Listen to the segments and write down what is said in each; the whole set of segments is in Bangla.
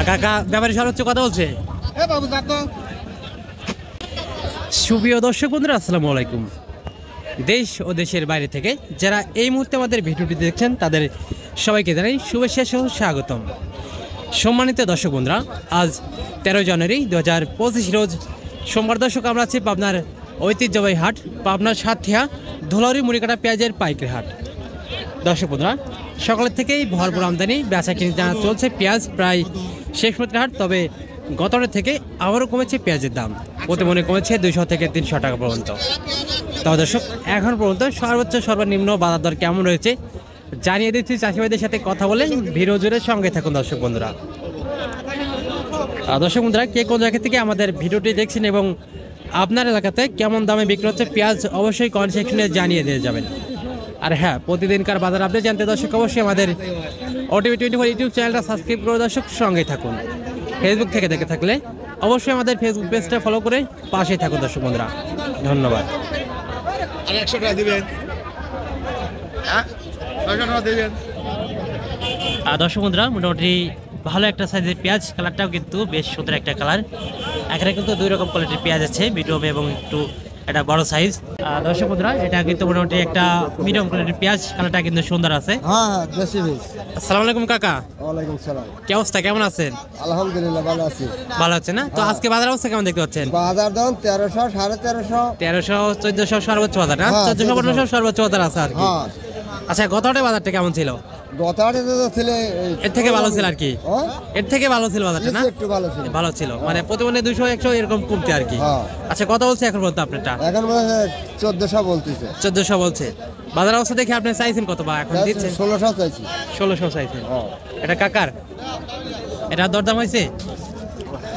কাকা ব্যাপারী সর্বোচ্চ কথা বলছে। সুপ্রিয় দর্শক বন্ধুরা, আসসালামু আলাইকুম। দেশ ও দেশের বাইরে থেকে যারা এই মুহূর্তে আমাদের ভিডিওটি দেখছেন তাদের সবাইকে জানাই শুভেচ্ছা সহ স্বাগতম। সম্মানিত দর্শক বন্ধুরা, আজ 13 জানুয়ারি 2025 রোজ সোমবার। দর্শক, আমরা আছি পাবনার ঐতিহ্যবাহী হাট, পাবনার সাতক্ষীরা ধুলাউড়ি মুড়িকাটা পেঁয়াজের পাইকারি হাট। দর্শক বন্ধুরা, সকালের থেকেই ভরপুর আমদানি বেচা কিনে জানা চলছে। পেঁয়াজ প্রায় শেষ মতো হাট, তবে গতরের থেকে আবারও কমেছে পেঁয়াজের দাম। প্রতি মনে কমেছে 200 থেকে 300 টাকা পর্যন্ত। তবে দর্শক, এখন পর্যন্ত সর্বোচ্চ সর্বনিম্ন বাজার দর কেমন রয়েছে জানিয়ে দিচ্ছি। চাষিভাইদের সাথে কথা বলে ভিডিও জুড়ে সঙ্গে থাকুন দর্শক বন্ধুরা। দর্শক বন্ধুরা, কে কোন জায়গা থেকে আমাদের ভিডিওটি দেখছেন এবং আপনার এলাকাতে কেমন দামে বিক্রি হচ্ছে পেঁয়াজ অবশ্যই কমেন্ট সেকশনে জানিয়ে দিয়ে যাবেন। আর হ্যাঁ, প্রতিদিনকার বাজার আপডেট জানতে দর্শক অবশ্যই আমাদের OTV 24 ইউটিউব চ্যানেলটা সাবস্ক্রাইব করে দর্শক সঙ্গে থাকুন। ফেসবুক থেকে দেখে থাকলে অবশ্যই আমাদের ফেসবুক পেজটা ফলো করে পাশেই থাকুন দর্শক বন্ধুরা। ধন্যবাদ। দর্শক বন্ধুরা, মোটামুটি ভালো একটা সাইজের পেঁয়াজ, কালারটাও কিন্তু বেশ সুন্দর একটা কালার। এখানে কিন্তু দুই রকম কোয়ালিটির পেঁয়াজ আছে, মিডিয়াম এবং একটু একটা বড় সাইজ। দর্শক বন্ধুরা, এটা কিন্তু মোটামুটি একটা মিডিয়াম কোয়ালিটির পেঁয়াজ, কালারটা কিন্তু সুন্দর আছে। আসসালামু আলাইকুম কাকা। ওয়ালাইকুম সালাম। কি অবস্থা, কেমন আছেন? আলহামদুলিল্লাহ ভালো আছি। ভালো আছে না? তো আজকে বাজার অবস্থা কেমন দেখতে পাচ্ছেন? বাজার দাম 1300 1350 1300 1400 সর্বোচ্চ বাজার না? 1400 1500 সর্বোচ্চ বাজার আছে আর কি। আচ্ছা, গত হাটে বাজারটা কেমন ছিল? গত হাটে তো ছিল এর থেকে ভালো ছিল আর কি। এর থেকে ভালো ছিল বাজারটা না? একটু ভালো ছিল। ভালো ছিল, মানে প্রতিদিনে 200 100 এরকম কমতে আর কি। আচ্ছা, কত বলছে এখন বলতে আপনারটা? এখন বলছে 1400 বলতেছে। 1400 বলছে। বাজার অবস্থা দেখে আপনি চাইছেন কত, বা এখন দিচ্ছেন? 1600 চাইছি। 1600 চাইছেন। এটা কাকার, এটা দরদাম হয়েছে?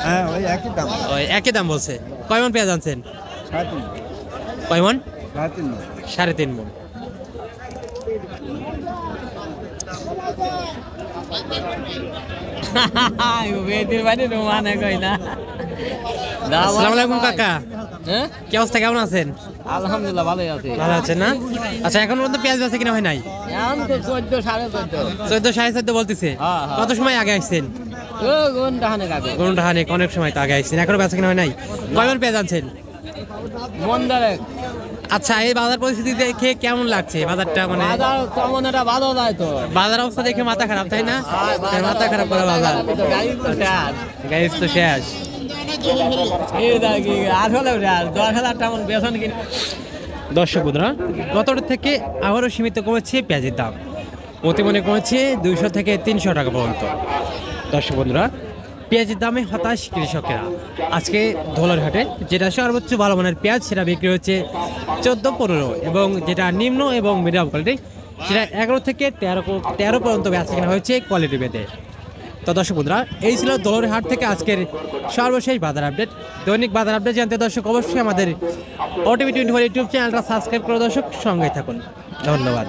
হ্যাঁ, ওই একই দাম। ওই একই দাম বলছে। কয় মন পেঁয়াজ আনছেন? 3.5 কয় মন? 3.5 3.5 মন। আসসালামু আলাইকুম কাকা। কি অবস্থা, কেমন আছেন? আলহামদুলিল্লাহ ভালোই আছি। ভালো আছেন না? আচ্ছা, এখন পর্যন্ত পেঁয়াজ বেচা কিনা হয় নাই? 14 14.5 14 14.5 বলতেছে। কত সময় আগে আসছেন? ঘন্টাখানেক, অনেক সময় তো আগে আসছেন, এখনো বেচা কিনা হয় নাই। কয় মন পেঁয়াজ আনছেন? আচ্ছা, এই বাজার পরিস্থিতি দেখে কেমন লাগছে বাজারটা? মানে ভালো যায় তো, বাজার অবস্থা দেখে মাথা খারাপ, তাই না? মাথা খারাপ করে বাজার, গাড়ি তো শেষ। দর্শক বন্ধুরা, গতর থেকে আবারও সীমিত কমেছে পেঁয়াজের দাম। প্রতি মনে কমেছে 200 থেকে 300 টাকা পর্যন্ত। দর্শক বন্ধুরা, পেঁয়াজের দামে হতাশ কৃষকেরা। আজকে ধোলার হাটে যেটা সর্বোচ্চ ভালো মানের পেঁয়াজ সেটা বিক্রি হচ্ছে 14-15, এবং যেটা নিম্ন এবং মিডিয়াম কোয়ালিটি সেটা 11 থেকে 13 পর্যন্ত বেচা কেনা হয়েছে কোয়ালিটি ভেদে। তো দর্শক বন্ধুরা, এই ছিল ধোলার হাট থেকে আজকের সর্বশেষ বাজার আপডেট। দৈনিক বাজার আপডেট জানতে দর্শক অবশ্যই আমাদের OTV 24 ইউটিউব চ্যানেলটা সাবস্ক্রাইব করে দর্শক সঙ্গেই থাকুন। ধন্যবাদ।